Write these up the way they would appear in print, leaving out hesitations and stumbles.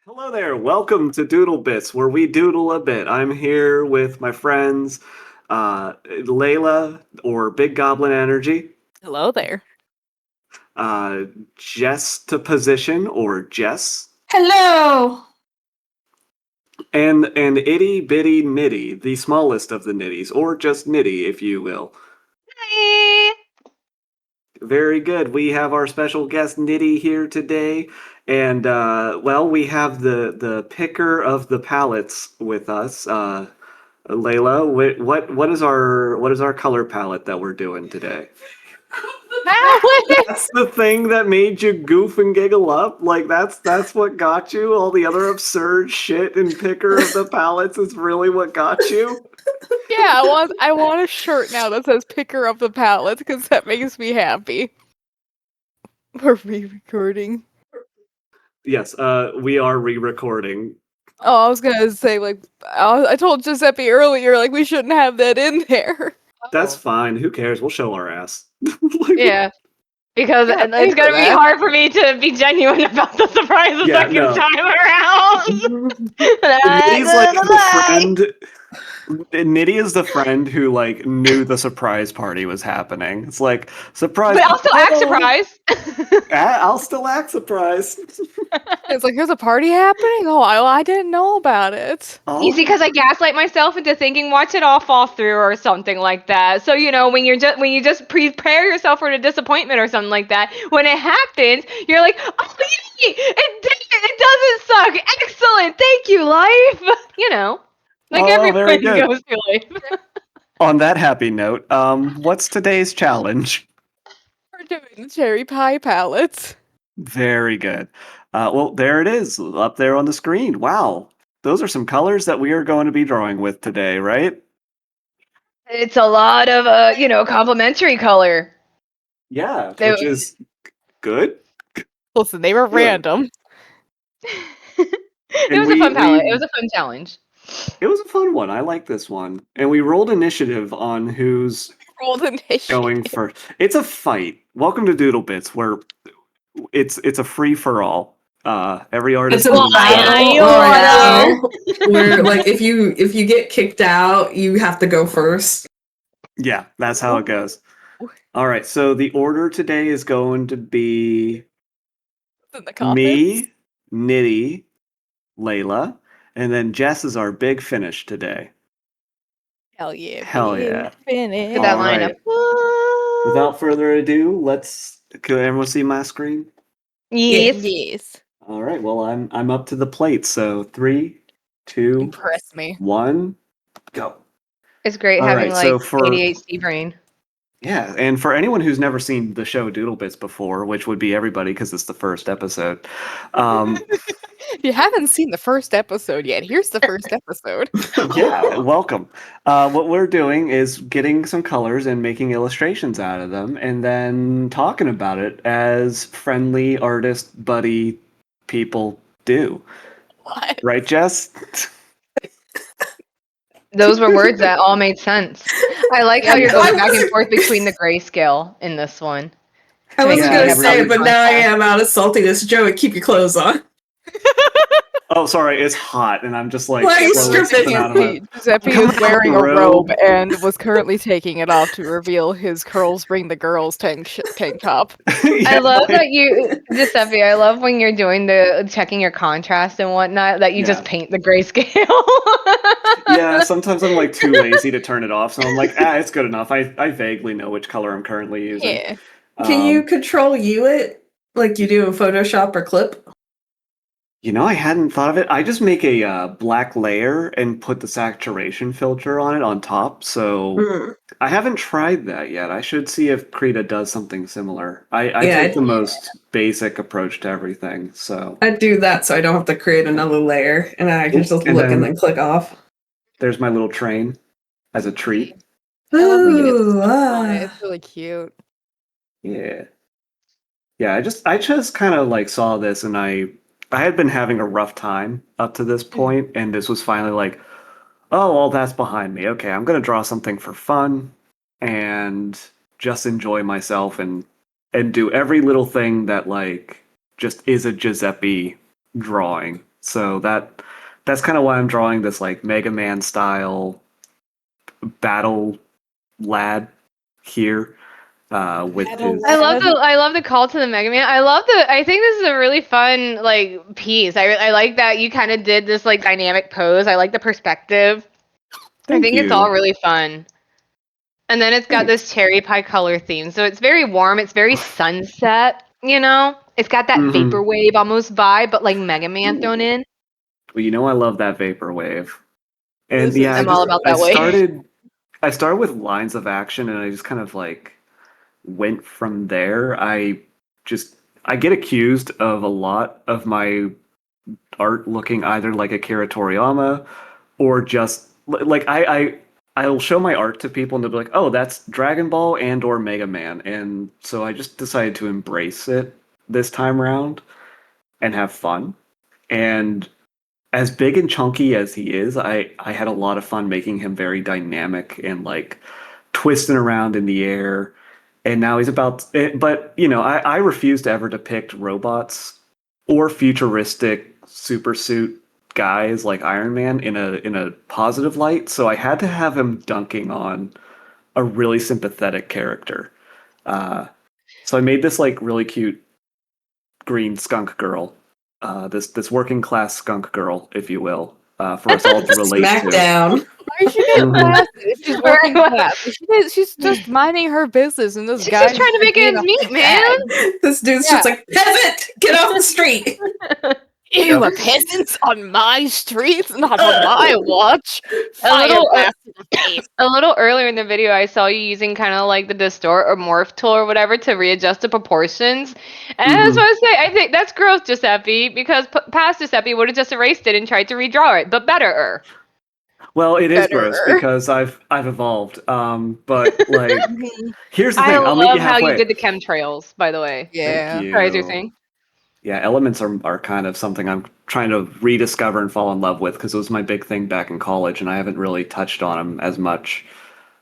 Hello there. Welcome to Doodle Bitz, where we doodle a bit. I'm here with my friends, Layla, or Big Goblin Energy, Hello there. Jess to Position, or Jess, Hello. and Itty Bitty Nitty, the smallest of the nitties, or just Nitty, if you will. Hi. Very good. We have our special guest Nitty here today, and we have the picker of the palettes with us. Layla, what is our color palette that we're doing today? That's the thing that made you goof and giggle up. Like that's what got you. All the other absurd shit in picker of the palettes is really what got you. Yeah, I want a shirt now that says "Picker of the Palette" because that makes me happy. We're re-recording. Yes, we are re-recording. Oh, I was gonna say I told Giuseppe earlier we shouldn't have that in there. That's fine. Who cares? We'll show our ass. Yeah, because Yeah, pay it's for gonna be that. hard for me to be genuine about the surprise the second time around. Nitty's like the friend. Nitty is the friend who knew the surprise party was happening. It's like surprise. But I'll still act surprised. I'll still act surprised. It's like there's a party happening. Oh, I didn't know about it. You see, because I gaslight myself into thinking, watch it all fall through or something like that. So when you just prepare yourself for the disappointment or something like that, when it happens, you're like, oh yay, it doesn't suck. Excellent, thank you, life. Everybody goes through life. On that happy note, what's today's challenge? We're doing the cherry pie palettes. Very good. Well, there it is, up there on the screen. Wow. Those are some colors that we are going to be drawing with today, right? It's a lot of complementary color. Yeah, which is good. Listen, they were random. It was a fun palette. It was a fun challenge. It was a fun one. I like this one. And we rolled initiative on who's going first. It's a fight. Welcome to Doodle Bitz, where it's a free for all. Every artist. It's a battle. Where if you get kicked out, you have to go first. Yeah, that's how it goes. All right, so the order today is going to be me, Nitty, Layla, and then Jess is our big finish today. Hell yeah. Hell yeah. Finish. Get that lineup. Without further ado, can everyone see my screen? Yes. All right, well, I'm up to the plate, so 3, 2, Impress me. 1, go. It's great having ADHD brain. Yeah, and for anyone who's never seen the show Doodle Bitz before, which would be everybody because it's the first episode. If you haven't seen the first episode yet, here's the first episode. Yeah, welcome. What we're doing is getting some colors and making illustrations out of them, and then talking about it as friendly artist buddy people do. What? Right, Jess? Those were words that all made sense. I like how you're going back and forth between the grayscale in this one. I wasn't going to say it, but now I am out of saltiness. Joey, keep your clothes on. Oh, sorry, it's hot, and I'm just Giuseppe is wearing a robe and was currently taking it off to reveal his curls bring the girls tank top. I love that Giuseppe, I love when you're doing the checking your contrast and whatnot, that you just paint the grayscale. Yeah, sometimes I'm too lazy to turn it off, so I'm like, it's good enough. I vaguely know which color I'm currently using. Yeah. Can you control it like you do in Photoshop or Clip? I hadn't thought of it. I just make a black layer and put the saturation filter on it on top. So I haven't tried that yet. I should see if Krita does something similar. I take the most basic approach to everything. So I do that so I don't have to create another layer, and I can just look and then click off. There's my little train as a treat. It's really cute. Yeah. Yeah, I just kind of saw this, and I had been having a rough time up to this point, and this was finally oh, well, that's behind me. Okay, I'm gonna draw something for fun and just enjoy myself and do every little thing that just is a Giuseppe drawing. So that's kind of why I'm drawing this like Mega Man style battle lad here with Battle his. I love the call to the Mega Man. I think this is a really fun like piece. I like that you kind of did this like dynamic pose. I like the perspective. I think it's all really fun. And then it's got this cherry pie color theme. So it's very warm, it's very sunset, you know? It's got that vaporwave almost vibe, but like Mega Man thrown in. Well, you know I love that vaporwave. And Listen, yeah, I'm all about that wave. I started with lines of action and I just kind of like went from there. I get accused of a lot of my art looking either like Akira Toriyama or just like I'll show my art to people and they'll be like, "Oh, that's Dragon Ball and or Mega Man." And so I just decided to embrace it this time around and have fun. And as big and chunky as he is, I had a lot of fun making him very dynamic and like twisting around in the air. And now he's about, but you know, I refuse to ever depict robots or futuristic super suit guys like Iron Man in a positive light. So I had to have him dunking on a really sympathetic character. So I made this like really cute green skunk girl, this working class skunk girl, if you will, for us all to relate to. Smackdown. Why is she getting blasted if she's working class? She's just minding her business, and this She's guy just trying to make ends meet, man. This dude's just like, peasant, get off the street. Ew, a peasants on my streets, not on my watch. A little earlier in the video, I saw you using kind of like the distort or morph tool or whatever to readjust the proportions. And I was going to say, I think that's gross, Giuseppe, because past Giuseppe would have just erased it and tried to redraw it, but better. Well, it is gross because I've evolved. But like, here's the thing. I'll meet you halfway. I love how you did the chemtrails, by the way. Yeah. Thank you. Sorry, as you're saying. Yeah, elements are kind of something I'm trying to rediscover and fall in love with because it was my big thing back in college, and I haven't really touched on them as much.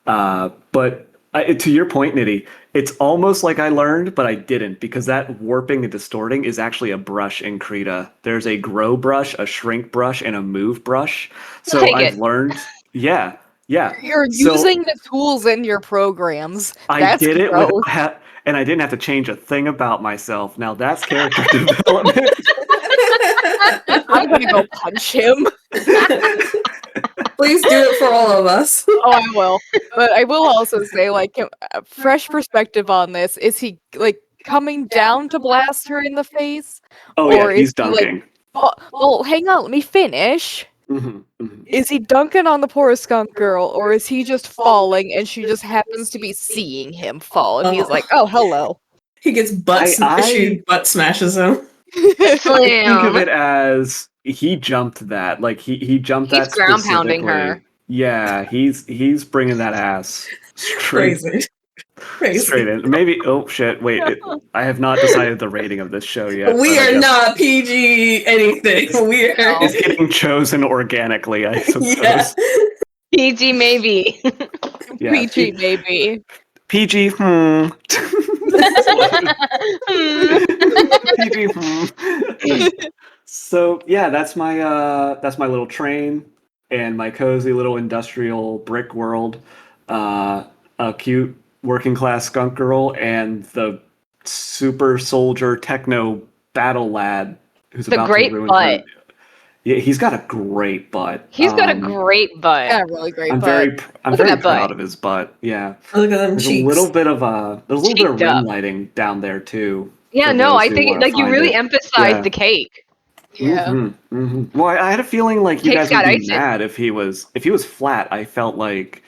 But to your point, Nitty, it's almost like I learned, but I didn't because that warping and distorting is actually a brush in Krita. There's a grow brush, a shrink brush, and a move brush. So I've learned. Yeah. You're using the tools in your programs. I did it with. And I didn't have to change a thing about myself. Now that's character development. I'm gonna go punch him. Please do it for all of us. Oh, I will. But I will also say, like, a fresh perspective on this. Is he, like, coming down to blast her in the face? Oh, or yeah, he's dunking. Well, hang on, let me finish. Is he dunking on the poor skunk girl, or is he just falling and she just happens to be seeing him fall? And he's like, oh, hello. He gets she butt smashes him. I think of it as he jumped that. Like, he jumped that specifically. He's ground pounding her. Yeah, he's bringing that ass straight. Crazy. Straight in. Maybe. Oh shit! Wait, I have not decided the rating of this show yet. We are not PG anything. It's getting chosen organically, I suppose. Yeah. PG maybe. Yeah, PG maybe. PG. PG. So yeah, that's my little train and my cozy little industrial brick world. A cute working class skunk girl and the super soldier techno battle lad who's about to ruin her. Yeah, he's got a great butt. He's got a great butt. Yeah, really great butt. I'm very proud of his butt. Yeah. Look at them there's cheeks. A little bit of rim lighting down there too. Yeah, no, I think like you really emphasized the cake. Yeah. Well, I had a feeling like you guys would be mad if he was flat. I felt like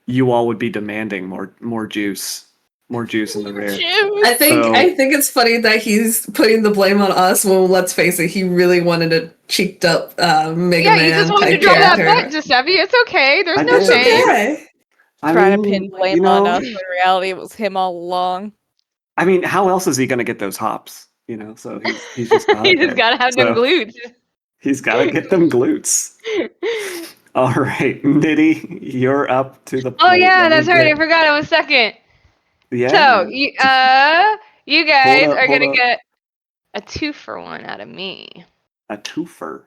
you all would be demanding more juice in the rear. I think it's funny that he's putting the blame on us when, let's face it, he really wanted a cheeked up Mega Man. Yeah, he just wanted to draw that butt, Giuseppe. It's okay. There's no shame. Okay. Trying to pin blame on us, but in reality it was him all along. I mean, how else is he going to get those hops? You know, so he's just got he just got to have them glutes. He's got to get them glutes. All right, Nitty, you're up to the point. Oh yeah, that's right. I forgot I was second. Yeah. So you guys are gonna get a 2-for-1 out of me. A twofer.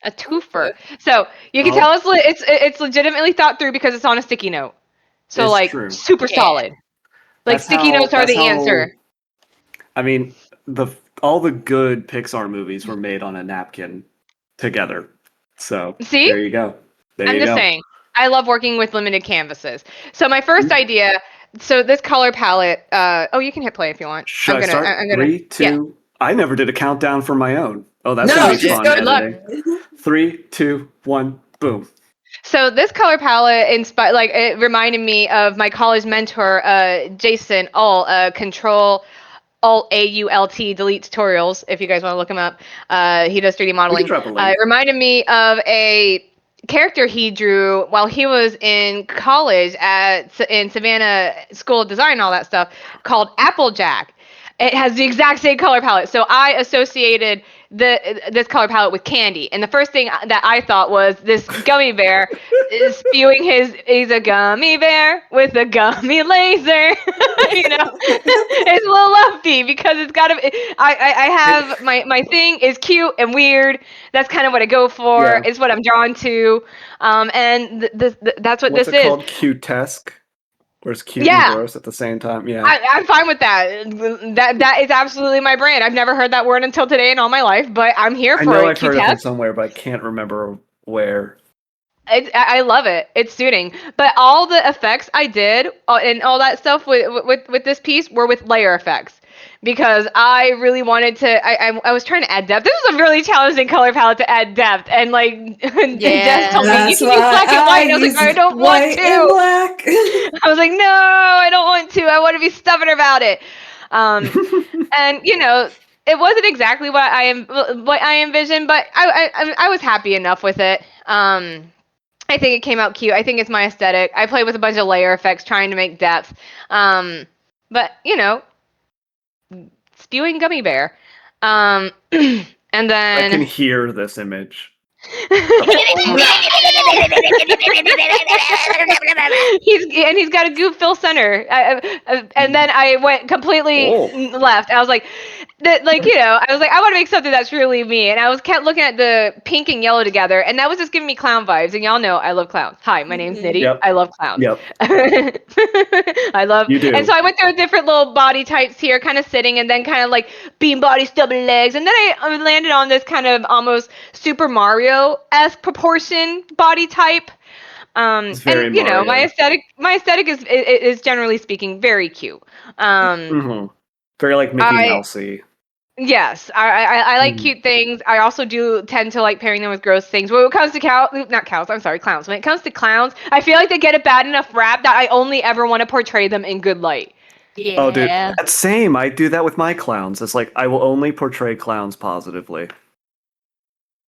A twofer. So you can tell it's legitimately thought through because it's on a sticky note. So It's like true. super solid. Like sticky notes are the answer. I mean, all the good Pixar movies were made on a napkin together. So See? there you go. I'm just saying. I love working with limited canvases. So my first idea. So this color palette. You can hit play if you want. Should I start? I'm gonna. 3, 2. Yeah. I never did a countdown for my own. Oh, that's No, gonna be just fun go Good luck. editing. 3, 2, 1, boom. So this color palette it reminded me of my college mentor, Jason All, Control Alt AULT Delete Tutorials. If you guys want to look him up, he does 3D modeling. drop a link. It reminded me of a character he drew while he was in college in Savannah School of Design and all that stuff, called Applejack. It has the exact same color palette. So I associated this color palette with candy. And the first thing that I thought was this gummy bear is spewing he's a gummy bear with a gummy laser. It's a little lefty because it's got I have my thing is cute and weird. That's kind of what I go for. Yeah. It's what I'm drawn to. And that's what What's this it is. called? Cutesque? Where it's cute Yeah. and gross at the same time. Yeah. I'm fine with that. That is absolutely my brand. I've never heard that word until today in all my life, but I'm here I for know it. I've heard it from somewhere, but I can't remember where. I love it. It's suiting. But all the effects I did and all that stuff with this piece were with layer effects. Because I really wanted to, I was trying to add depth. This was a really challenging color palette to add depth. And like, Jess told me, you That's can use why black and white. And I was use like, I don't want white to. and black. I was like, no, I don't want to. I want to be stubborn about it. And it wasn't exactly what I envisioned, but I was happy enough with it. I think it came out cute. I think it's my aesthetic. I played with a bunch of layer effects trying to make depth. But spewing gummy bear. And then I can hear this image. he's got a goof fill center, and then I went completely left. I was like, I was like, I want to make something that's really me, and I kept looking at the pink and yellow together, and that was just giving me clown vibes. And y'all know I love clowns. Hi, my name's Nitty. Yep. I love clowns. Yep. I love. You do. And so I went through different little body types here, kind of sitting, and then kind of like bean body, stubby legs, and then I landed on this kind of almost Super Mario-esque proportion body type. It's very and Mario. my aesthetic is generally speaking very cute. Very like Mickey Mousey. Yes, I like cute things. I also do tend to like pairing them with gross things. When it comes to clowns. When it comes to clowns, I feel like they get a bad enough rap that I only ever want to portray them in good light. Yeah. Oh, dude, that's same. I do that with my clowns. It's like I will only portray clowns positively.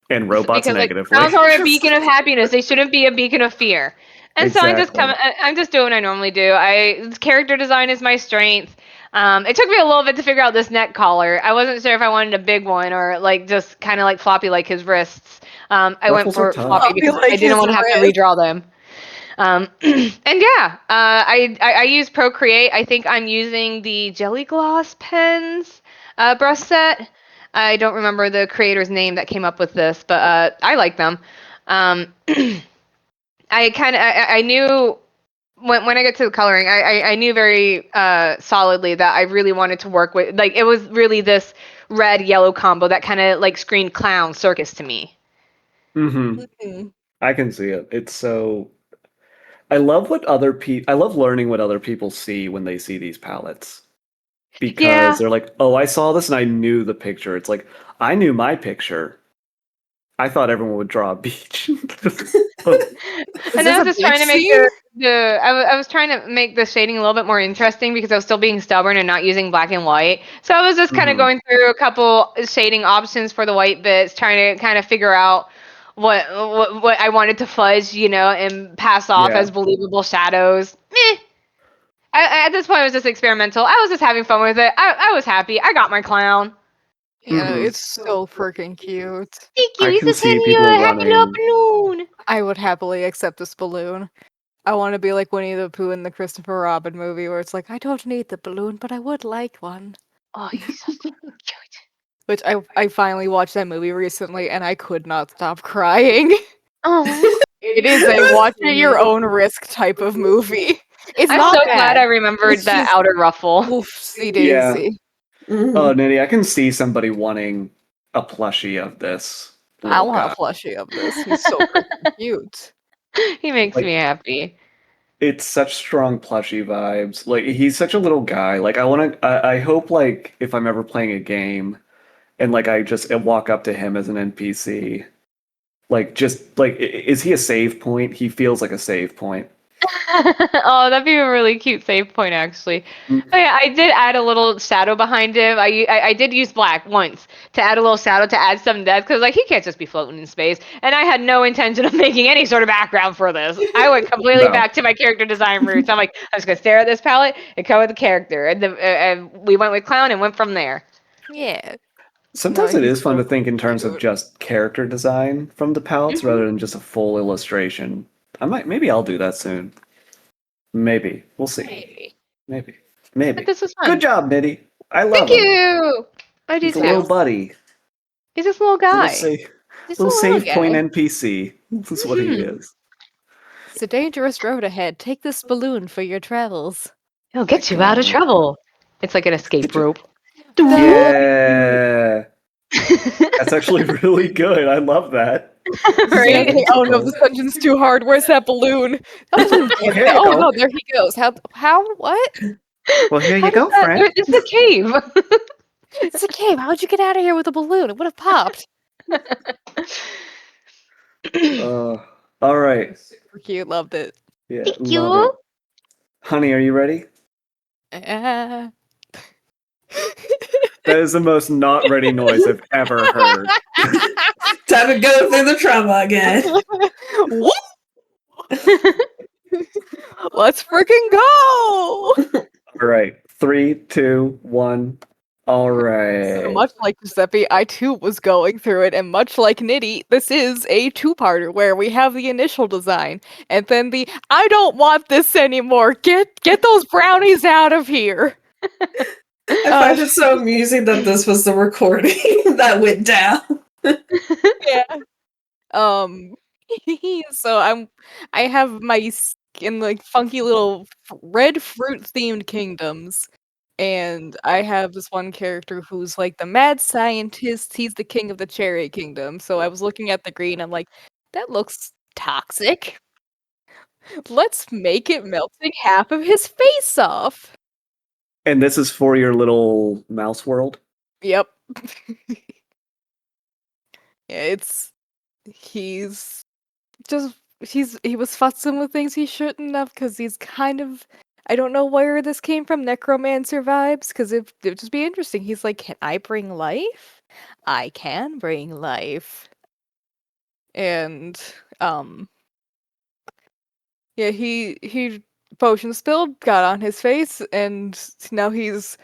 And robots because negatively. Like, clowns are a beacon of happiness. They shouldn't be a beacon of fear. And exactly. so I'm just doing what I normally do. Character design is my strength. It took me a little bit to figure out this neck collar. I wasn't sure if I wanted a big one or like just kind of like floppy like his wrists. I went for floppy because I didn't want to have to redraw them. And yeah, I use Procreate. I think I'm using the Jelly Gloss pens brush set. I don't remember the creator's name that came up with this, but I like them. I knew when I get to the coloring, I knew very solidly that I really wanted to work with, like, it was really this red yellow combo that kind of like screamed clown circus to me. I can see it. It's so. I love learning what other people see when they see these palettes. Because they're like, oh, I saw this and I knew the picture. It's like, I knew my picture. I thought everyone would draw a beach. And I was just trying to make I was trying to make the shading a little bit more interesting because I was still being stubborn and not using black and white. So I was just kind of going through a couple shading options for the white bits, trying to kind of figure out what I wanted to fudge, and pass off as believable shadows. At this point, it was just experimental. I was just having fun with it. I was happy. I got my clown. Yeah, it's so freaking cute. Thank you. He's just handing you a happy little balloon. I would happily accept this balloon. I want to be like Winnie the Pooh in the Christopher Robin movie where it's like, I don't need the balloon, but I would like one. Oh, he's so cute. Which I finally watched that movie recently, and I could not stop crying. Oh, It is a watch at your own risk type of movie. It's I'm not so bad. glad I remembered It's that just outer ruffle. oofsie Yeah. daisy. Oh, Nitty, I can see somebody wanting a plushie of this I little want guy. a plushie of this. He's so freaking cute. He makes Like- me happy. It's such strong plushie vibes. Like he's such a little guy. Like I hope like if I'm ever playing a game and like I just walk up to him as an NPC, like just like is he a save point? He feels like a save point. Oh, that'd be a really cute save point, actually. Mm. Oh yeah, I did add a little shadow behind him. I did use black once to add a little shadow to add some depth, because like he can't just be floating in space. And I had no intention of making any sort of background for this. I went completely No. back to my character design roots. I'm like, I'm just gonna stare at this palette and come with the character, and we went with clown and went from there. Yeah. Sometimes No, it he's is fun to so think in terms of cute. just character design from the palettes Mhm. rather than just a full illustration. Maybe I'll do that soon. Maybe. We'll see. Maybe. But this was fun. Good job, Nitty. I love Thank him. you. I do He's a little too. buddy. He's just a little Little, guy. He's little a little save point guy. NPC. That's what he Mhm. is. It's a dangerous road ahead. Take this balloon for your travels. He'll get My you out of God. trouble. It's like an escape Get you- rope. Yeah. That's actually really good. I love that. Right? Yeah. Oh no, this dungeon's too hard. Where's that balloon? That balloon can't Here fit. you Oh go. no, there he goes. How? What? Well, here How you does go, that- friend. It's a cave. It's a cave. How'd you get out of here with a balloon? It would have popped. All right. Super cute. Loved it. Yeah, Thank love you. it. Honey, are you ready? Uh, That is the most not ready noise I've ever heard. Time to go through the trauma again. What? Let's freaking go! All right. 3, 2, 1. All So right. much like Giuseppe, I too was going through it, and much like Nitty, this is a two-parter where we have the initial design, and then the I don't want this anymore. Get those brownies out of here. I find it so amusing that this was the recording that went down. Yeah. So I have my in like funky little red fruit themed kingdoms. And I have this one character who's like the mad scientist. He's the king of the cherry kingdom. So I was looking at the green. I'm like, that looks toxic. Let's make it melting half of his face off. And this is for your little mouse world? Yep. Yeah, he's just he was fussing with things he shouldn't have because he's kind of I don't know where this came from, necromancer vibes, because it would just be interesting. He's like, can I bring life? I can bring life. And yeah, he potion spilled, got on his face, and now he's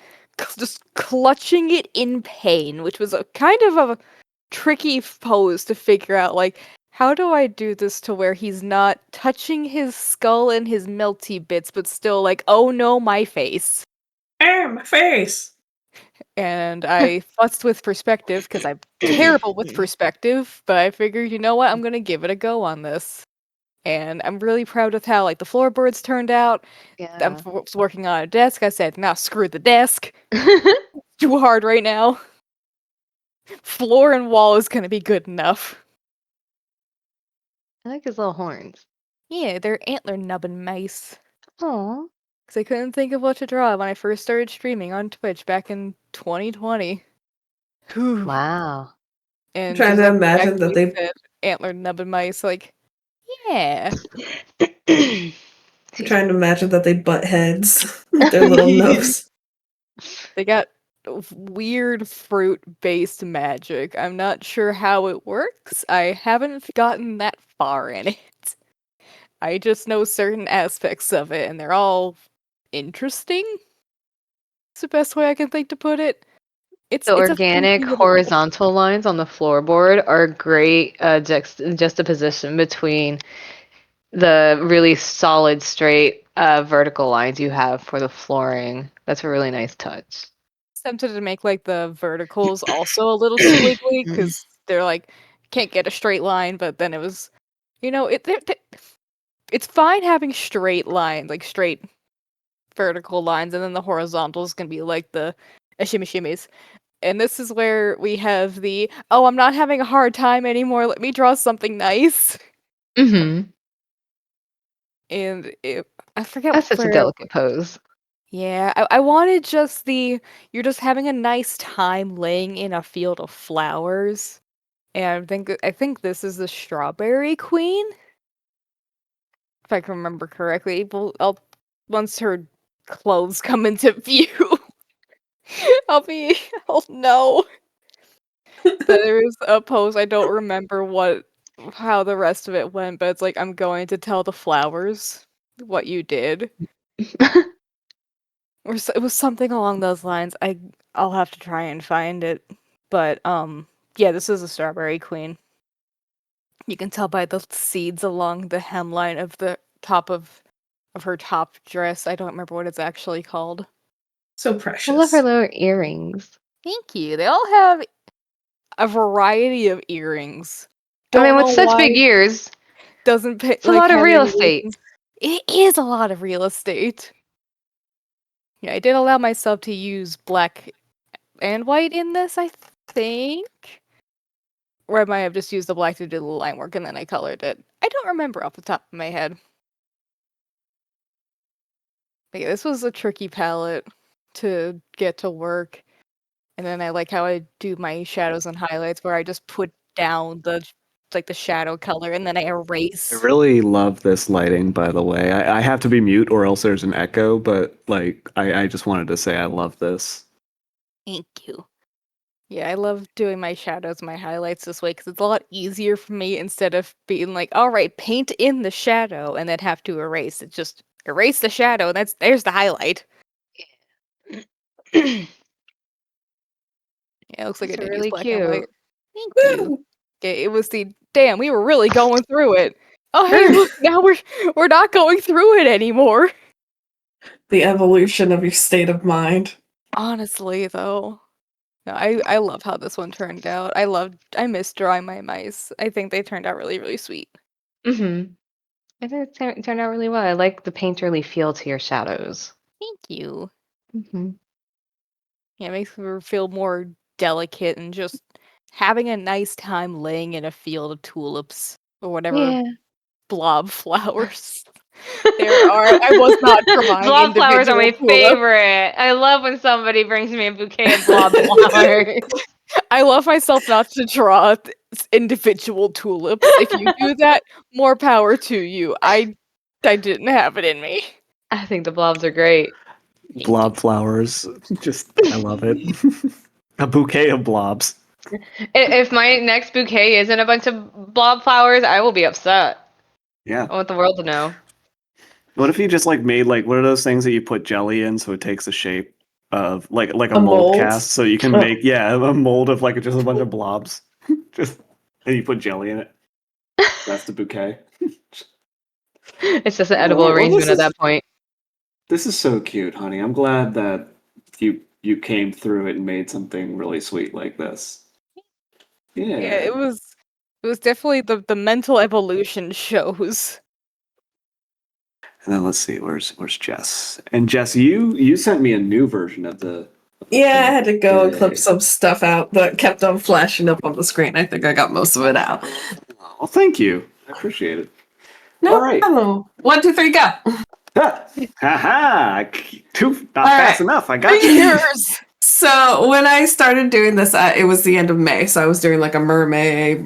just clutching it in pain, which was a kind of a tricky pose to figure out, like, how do I do this to where he's not touching his skull and his melty bits, but still like, oh no, my face. My face. And I fussed with perspective because I'm terrible with perspective, but I figured, you know what, I'm gonna give it a go on this. And I'm really proud of how like the floorboards turned out. I was working on a desk. I said, nah, screw the desk. Too hard right now. Floor and wall is gonna be good enough. I like his little horns. Yeah, they're antler nubbin mice. Aww. Because I couldn't think of what to draw when I first started streaming on Twitch back in 2020. Whew. Wow. And Trying to Giuseppe imagine that actually they- said antler nubbin mice. Like, yeah. I'm trying to imagine that they butt heads with their little nose. They got weird fruit-based magic. I'm not sure how it works. I haven't gotten that far in it. I just know certain aspects of it, and they're all interesting. It's the best way I can think to put it. It's The a organic funky little- horizontal lines on the floorboard are great juxtaposition between the really solid, straight vertical lines you have for the flooring. That's a really nice touch. Tempted to make like the verticals also a little squiggly because they're like can't get a straight line, but then it was, it's fine having straight lines, like straight vertical lines, and then the horizontals can be like the shimmy shimmies. And this is where we have the I'm not having a hard time anymore. Let me draw something nice. Mm-hmm. And I forget That's such a where. delicate pose. Yeah, I wanted just you're just having a nice time laying in a field of flowers. And I think this is the Strawberry Queen, if I can remember correctly. Once her clothes come into view, I'll be oh no. There is a pose I don't remember how the rest of it went, but it's like I'm going to tell the flowers what you did. It was something along those lines. I'll have to try and find it. But yeah, this is a Strawberry Queen. You can tell by the seeds along the hemline of the top of her top dress. I don't remember what it's actually called. So I precious. love her little earrings. Thank you. They all have a variety of earrings. I mean, Don't with know such why big ears, doesn't it's a lot of have real any estate. reasons. It is a lot of real estate. Yeah, I did allow myself to use black and white in this, I think. Or I might have just used the black to do the line work and then I colored it. I don't remember off the top of my head. But yeah, this was a tricky palette to get to work. And then I like how I do my shadows and highlights where I just put down the shadow color and then I erase. I really love this lighting, by the way. I have to be mute or else there's an echo, but like I just wanted to say I love this. Thank you. Yeah, I love doing my shadows, my highlights this way because it's a lot easier for me instead of being like, all right, paint in the shadow and then have to erase. It's just erase the shadow and there's the highlight. Yeah, it looks like I It's did use really black and white. cute. Thank you. Okay, it was the damn. We were really going through it. Oh hey, look now we're not going through it anymore. The evolution of your state of mind. Honestly, though. No, I love how this one turned out. I miss drawing my mice. I think they turned out really, really sweet. Mm-hmm. I think it turned out really well. I like the painterly feel to your shadows. Thank you. Mm-hmm. Yeah, it makes her feel more delicate and just having a nice time laying in a field of tulips or whatever Yeah. blob flowers there are. I was not drawing Blob flowers are individual my tulips. favorite. I love when somebody brings me a bouquet of blob flowers. I love myself not to draw individual tulips. If you do that, more power to you. I didn't have it in me. I think the blobs are great. Blob flowers. Just I love it. A bouquet of blobs. If my next bouquet isn't a bunch of blob flowers, I will be upset. Yeah. I want the world to know. What if you just like made like what are those things that you put jelly in so it takes the shape of like a A mold mold? cast so you can Oh. make a mold of like just a bunch of blobs. Just and you put jelly in it. That's the bouquet. It's just an Yeah, edible well, arrangement this at is that point. this is so cute, honey. I'm glad that you came through it and made something really sweet like this. Yeah, Yeah. it was definitely the mental evolution shows. And then let's see, where's Jess? And Jess, you sent me a new version of the Yeah, I had to go and clip bouquet. some stuff out that kept on flashing up on the screen. I think I got most of it out. Well, thank you. I appreciate it. No All right. problem. 1, 2, 3, go. Ha! Not All fast right. enough. I got you. Years. So when I started doing this, it was the end of May. So I was doing like a mermaid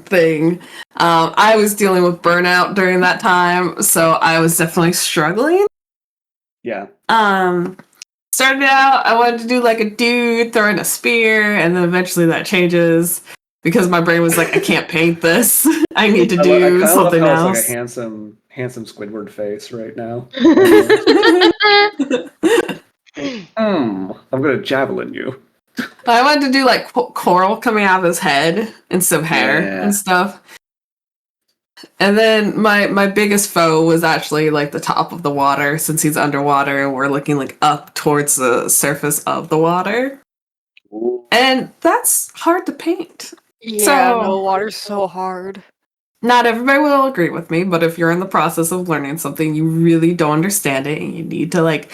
thing. I was dealing with burnout during that time, so I was definitely struggling. Yeah. Started out, I wanted to do like a dude throwing a spear, and then eventually that changes because my brain was like, I can't paint this. I need to I do kind of love something how it's like a else. handsome Squidward face right now. I'm gonna javelin you. I wanted to do like coral coming out of his head instead of hair Yeah. and stuff. And then my biggest foe was actually like the top of the water, since he's underwater and we're looking like up towards the surface of the water. And that's hard to paint. Yeah, So- no, water's so hard. Not everybody will agree with me, but if you're in the process of learning something, you really don't understand it and you need to like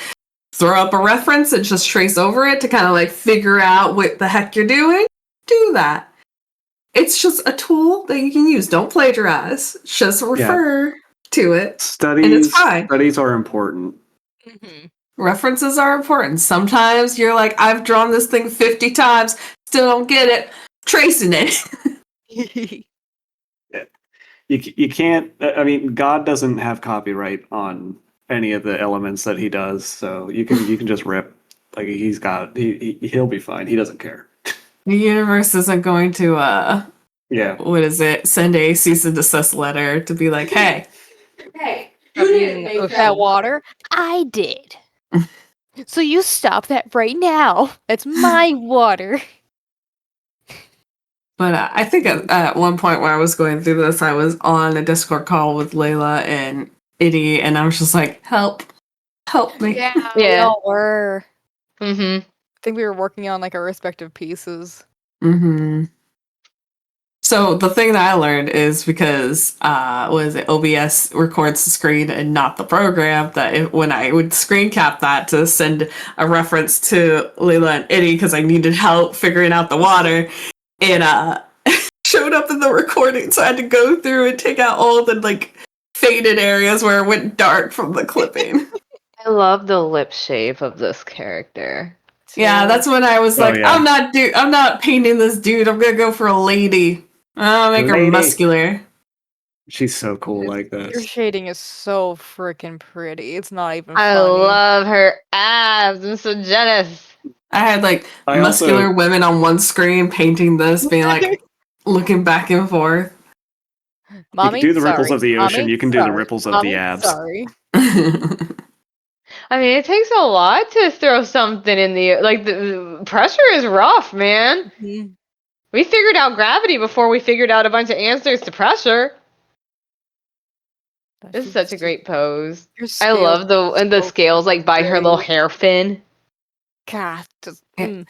throw up a reference and just trace over it to kind of like figure out what the heck you're doing, do that. It's just a tool that you can use. Don't plagiarize. Just refer to it. Studies fine. studies are important. Mhm. References are important. Sometimes you're like, I've drawn this thing 50 times, still don't get it. Tracing it. You can't. I mean, God doesn't have copyright on any of the elements that he does, so you can just rip. Like he'll be fine. He doesn't care. The universe isn't going to Yeah. what is it? Send a cease and desist letter to be like, hey, With that water, I did. So you stop that right now. That's my water. But I think at one point where I was going through this, I was on a Discord call with Layla and Itty, and I was just like, help me. Yeah, we Yeah. all were. Mm-hmm. I think we were working on like our respective pieces. Mm-hmm. So the thing that I learned is because OBS records the screen and not the program, that when I would screen cap that to send a reference to Layla and Itty because I needed help figuring out the water, it showed up in the recording, so I had to go through and take out all the like faded areas where it went dark from the clipping. I love the lip shape of this character. Yeah, that's when I was Oh, like, yeah. I'm not painting this dude. I'm gonna go for a lady. I'll make her Lady. muscular. She's so cool like Your this. shading is so freaking pretty. It's not even I funny. love her abs. I'm so jealous. I had like I muscular also- women on one screen painting this, being like looking back and forth. Mommy, do the ripples sorry. of the ocean, Mommy, you can do the sorry. ripples of Mommy, the abs. Sorry. I mean, it takes a lot to throw something in the like. The pressure is rough, man. Mhm. We figured out gravity before we figured out a bunch of answers to pressure. This is such a great pose. Your I love scales the are so scales like by her little great. hair fin. God, just, Yeah.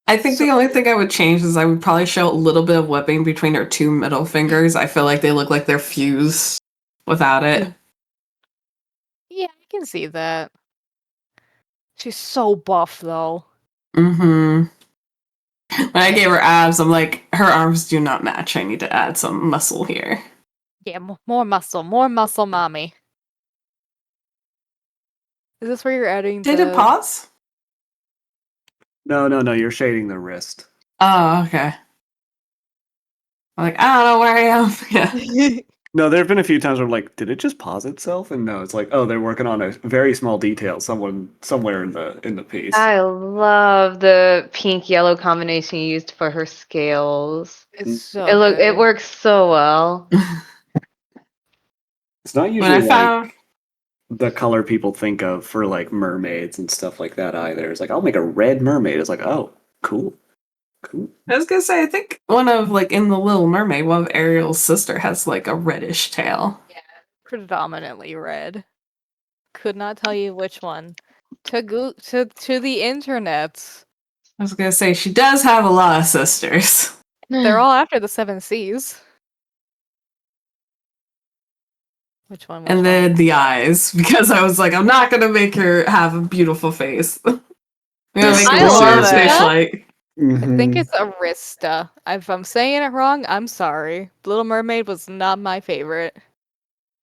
I think the only thing I would change is I would probably show a little bit of webbing between her two middle fingers. I feel like they look like they're fused without it. yeah, I can see that. She's so buff though. Mm-hmm. When I gave her abs, I'm like, her arms do not match. I need to add some muscle here. Yeah, more muscle, mommy. Is this where you're adding Did the... it pause? No, you're shading the wrist. Oh, okay. I'm like, I don't know where I am. Yeah. No, there have been a few times where I'm like, did it just pause itself? And no, it's like, oh, they're working on a very small detail somewhere in the piece. I love the pink yellow combination you used for her scales. It's so It good. works so well. It's not When usually I like found the color people think of for like mermaids and stuff like that either. It's like, I'll make a red mermaid. It's like, oh, cool. I was gonna say, I think one of like in the Little Mermaid, one of Ariel's sister has like a reddish tail. Predominantly red. Could not tell you which one. To the internet. I was gonna say she does have a lot of sisters. They're all after the 7 Seas. Which one? And then the eyes, because I was like, I'm not gonna make her have a beautiful face. I'm gonna This make I her more love it. fish-like. I think it's Arista. If I'm saying it wrong, I'm sorry. Little Mermaid was not my favorite.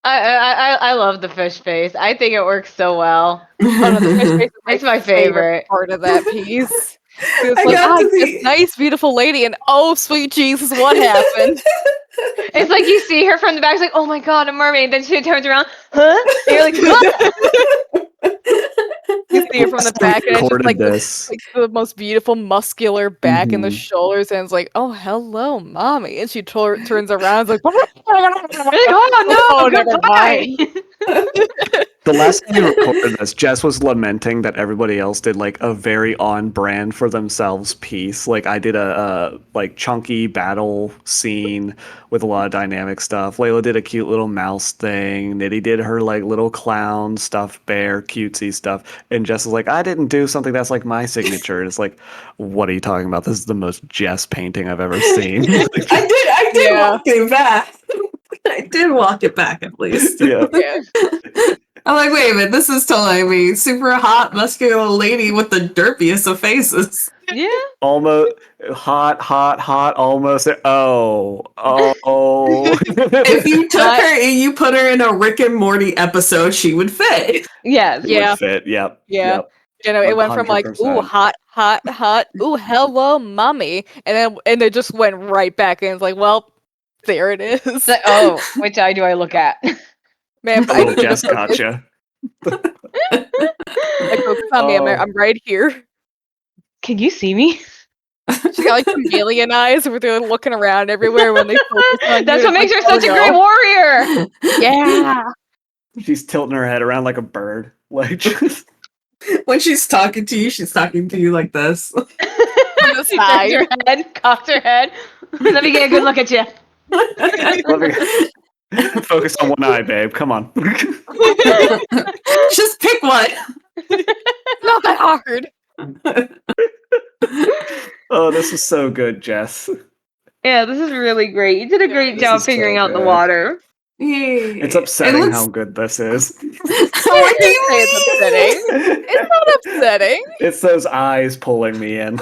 I love the fish face. I think it works so well. Oh, no, the fish face is It's my favorite. part of that piece. It's I like, got to this see- nice, beautiful lady, and oh, sweet Jesus, what happened? It's like you see her from the back, it's like, oh my god, a mermaid. Then she turns around, huh? And you're like, what? You see her from the back, and it's just Recorded like this. like the most beautiful, muscular back and the Mhm. shoulders, and it's like, oh, hello, mommy. And she turns around, and is like, You're like, oh no, Oh, never goodbye. The last time we recorded this, Jess was lamenting that everybody else did like a very on brand for themselves piece. Like I did a like chunky battle scene with a lot of dynamic stuff. Layla did a cute little mouse thing. Nitty did her like little clown stuffed bear cutesy stuff. And Jess was like, I didn't do something that's like my signature. And it's like, what are you talking about? This is the most Jess painting I've ever seen. I did Yeah. walk it back. I did walk it back at least. Yeah. Yeah. I'm like, wait a minute, this is totally me. Super hot, muscular lady with the derpiest of faces. Yeah. Almost hot, almost. Oh. If you took her and you put her in a Rick and Morty episode, she would fit. Yes. It Yeah. would fit. Yep. Yeah. Yep. You know, it went from like, ooh, 100%. hot, ooh, hello, mommy, and it just went right back, and it's like, well, there it is. It's like, oh, which eye do I look at? Man, but I Oh, need to Jess focus. gotcha. Like, focus on me. I'm right here. Can you see me? She got like chameleon eyes where they're looking around everywhere when they focus on That's you. what makes her It's like, such a oh, great no. warrior. Yeah. She's tilting her head around like a bird. Like just When she's talking to you like this. the She turns her side. head, cocks her head. Let me get a good look at you. let me focus on one eye, babe. Come on. Just pick one. Not that hard. Oh, this is so good, Jess. Yeah, this is really great. You did a great this job is figuring so out the good. water. Yay. It's upsetting It looks- how good this is. What do you It's upsetting. It's not upsetting. It's those eyes pulling me in.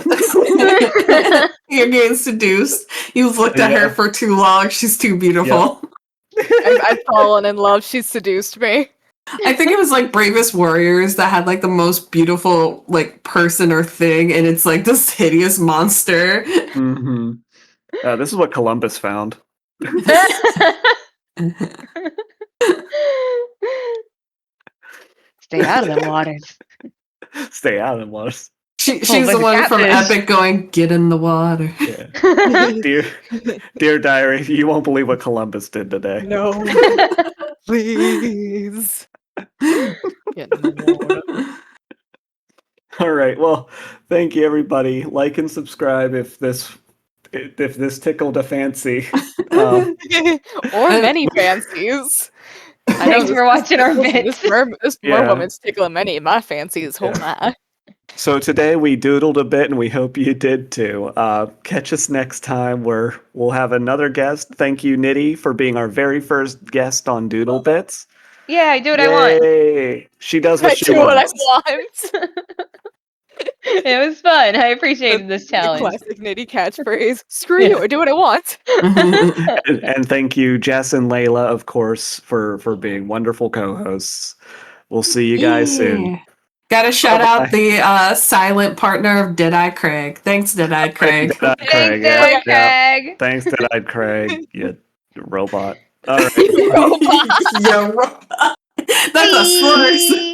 You're getting seduced. You've looked at her Yeah. for too long. She's too beautiful. I've fallen in love. She's seduced me. I think it was like Bravest Warriors that had like the most beautiful like person or thing, and it's like this hideous monster. Mm-hmm. This is what Columbus found. Stay out of the waters. Stay out of the water. She's but the one from catfish. Epic going, get in the water. Yeah. Dear diary, you won't believe what Columbus did today. No. Please. Get in the water. All right. Well, thank you, everybody. Like and subscribe if this tickled a fancy. Or many fancies. Thanks for watching our bits. This Yeah. woman's tickling many of my fancies. Oh my. So today we doodled a bit, and we hope you did too. Catch us next time where we'll have another guest. Thank you, Nitty, for being our very first guest on Doodle Bitz. Yeah, I do what I want. Yay! She does what I she do what I wants. want. It was fun. I appreciated this The challenge. classic Nitty catchphrase. Screw you, I do what I want. And thank you, Jess and Layla, of course, for being wonderful co-hosts. We'll see you guys soon. Gotta shout Bye-bye. out the silent partner of Dead-Eye Craig. Thanks, Dead-Eye Craig. Dead-eyed Thanks, Craig. Dylan Yeah. Craig. Thanks, Dead-eyed Craig. You robot. All right. Yo, that's a slurs.